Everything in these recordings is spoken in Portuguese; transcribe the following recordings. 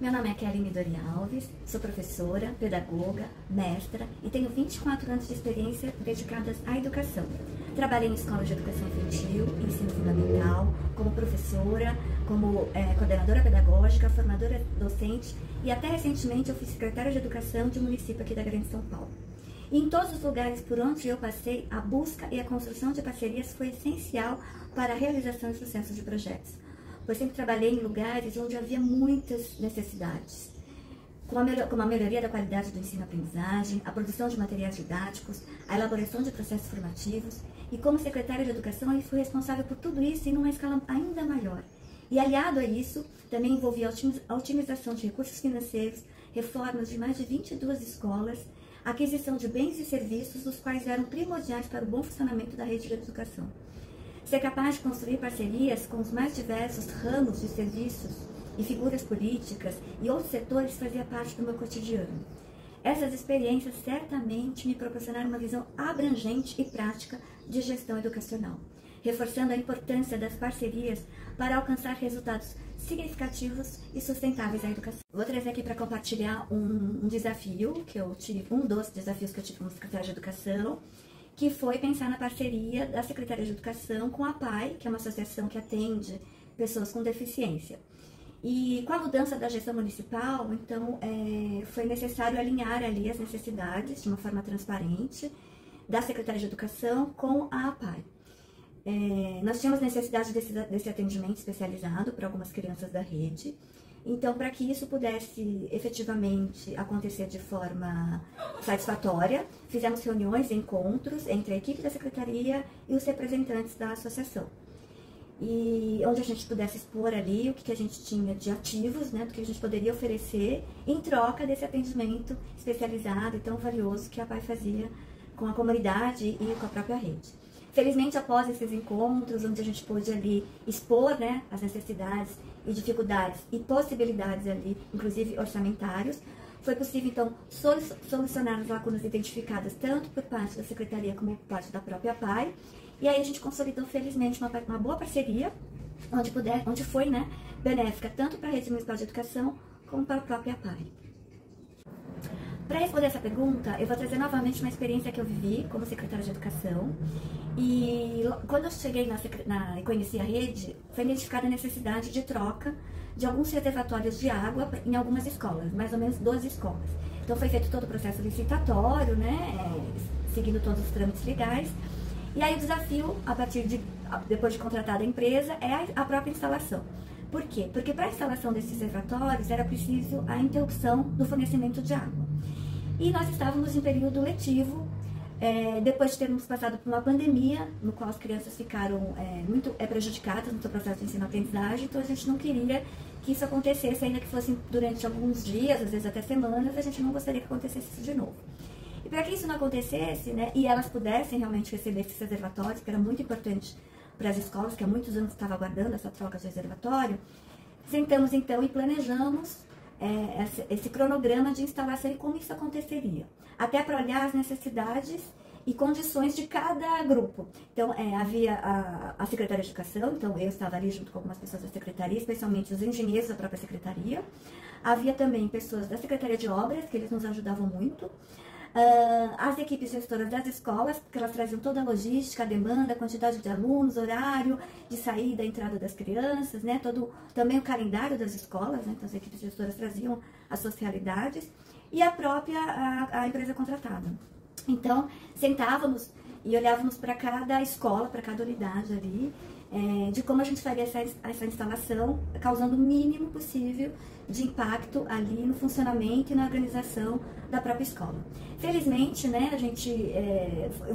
Meu nome é Kelly Midori Alves, sou professora, pedagoga, mestra e tenho 24 anos de experiência dedicadas à educação. Trabalhei em escolas de educação infantil, ensino fundamental, como professora, como coordenadora pedagógica, formadora docente e até recentemente eu fui secretária de educação de um município aqui da Grande São Paulo. E em todos os lugares por onde eu passei, a busca e a construção de parcerias foi essencial para a realização e sucesso de projetos. Pois sempre trabalhei em lugares onde havia muitas necessidades, como a melhoria da qualidade do ensino-aprendizagem, a produção de materiais didáticos, a elaboração de processos formativos, e como secretária de educação eu fui responsável por tudo isso em uma escala ainda maior. E aliado a isso, também envolvia a otimização de recursos financeiros, reformas de mais de 22 escolas, aquisição de bens e serviços, os quais eram primordiais para o bom funcionamento da rede de educação. Ser capaz de construir parcerias com os mais diversos ramos de serviços e figuras políticas e outros setores fazia parte do meu cotidiano. Essas experiências certamente me proporcionaram uma visão abrangente e prática de gestão educacional, reforçando a importância das parcerias para alcançar resultados significativos e sustentáveis à educação. Vou trazer aqui para compartilhar um desafio que eu tive, um dos desafios que eu tive como secretária de educação, que foi pensar na parceria da Secretaria de Educação com a PAI, que é uma associação que atende pessoas com deficiência. E com a mudança da gestão municipal, então, foi necessário alinhar ali as necessidades de uma forma transparente da Secretaria de Educação com a APAI. Nós tínhamos necessidade desse atendimento especializado para algumas crianças da rede. Então, para que isso pudesse efetivamente acontecer de forma satisfatória, fizemos reuniões e encontros entre a equipe da Secretaria e os representantes da associação. E onde a gente pudesse expor ali o que a gente tinha de ativos, né, do que a gente poderia oferecer em troca desse atendimento especializado e tão valioso que a PAI fazia com a comunidade e com a própria rede. Felizmente, após esses encontros, onde a gente pôde ali expor, né, as necessidades e dificuldades e possibilidades ali, inclusive orçamentários, foi possível, então, solucionar as lacunas identificadas tanto por parte da Secretaria como por parte da própria PAI. E aí a gente consolidou, felizmente, uma boa parceria, onde foi, né, benéfica tanto para a Rede Municipal de Educação como para a própria PAI. Para responder essa pergunta, eu vou trazer novamente uma experiência que eu vivi como secretária de Educação. E quando eu cheguei e conheci a rede, foi identificada a necessidade de troca de alguns reservatórios de água em algumas escolas, mais ou menos 12 escolas. Então foi feito todo o processo licitatório, né, seguindo todos os trâmites legais. E aí o desafio, depois de contratada a empresa, é a própria instalação. Por quê? Porque para a instalação desses reservatórios era preciso a interrupção do fornecimento de água. E nós estávamos em período letivo, depois de termos passado por uma pandemia, no qual as crianças ficaram muito prejudicadas no seu processo de ensino-aprendizagem, então a gente não queria que isso acontecesse, ainda que fosse durante alguns dias, às vezes até semanas, a gente não gostaria que acontecesse isso de novo. E para que isso não acontecesse, né, e elas pudessem realmente receber esses reservatórios, que era muito importante para as escolas, que há muitos anos estavam aguardando essa troca de reservatório, sentamos então e planejamos esse cronograma de instalação e como isso aconteceria, até para olhar as necessidades e condições de cada grupo. Então, havia a Secretaria de Educação, então eu estava ali junto com algumas pessoas da Secretaria, especialmente os engenheiros da própria Secretaria. Havia também pessoas da Secretaria de Obras, que eles nos ajudavam muito. As equipes gestoras das escolas, porque elas traziam toda a logística, a demanda, a quantidade de alunos, horário de saída e entrada das crianças, né, também o calendário das escolas, né, então as equipes gestoras traziam as suas realidades, e a própria a empresa contratada. Então, sentávamos e olhávamos para cada escola, para cada unidade ali, de como a gente faria essa instalação, causando o mínimo possível de impacto ali no funcionamento e na organização da própria escola. Felizmente, né, a gente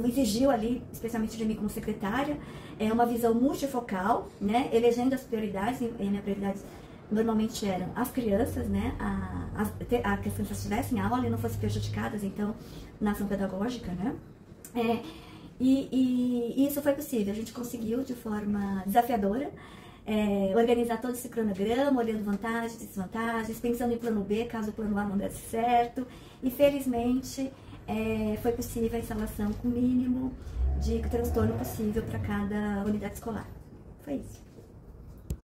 exigiu ali, especialmente de mim como secretária, uma visão multifocal, né, elegendo as prioridades, e minhas prioridades normalmente eram as crianças, né, que as crianças tivessem aula e não fossem prejudicadas, então, na ação pedagógica, né. E isso foi possível, a gente conseguiu de forma desafiadora organizar todo esse cronograma, olhando vantagens e desvantagens, pensando em plano B, caso o plano A não desse certo, e felizmente foi possível a instalação com o mínimo de transtorno possível para cada unidade escolar. Foi isso.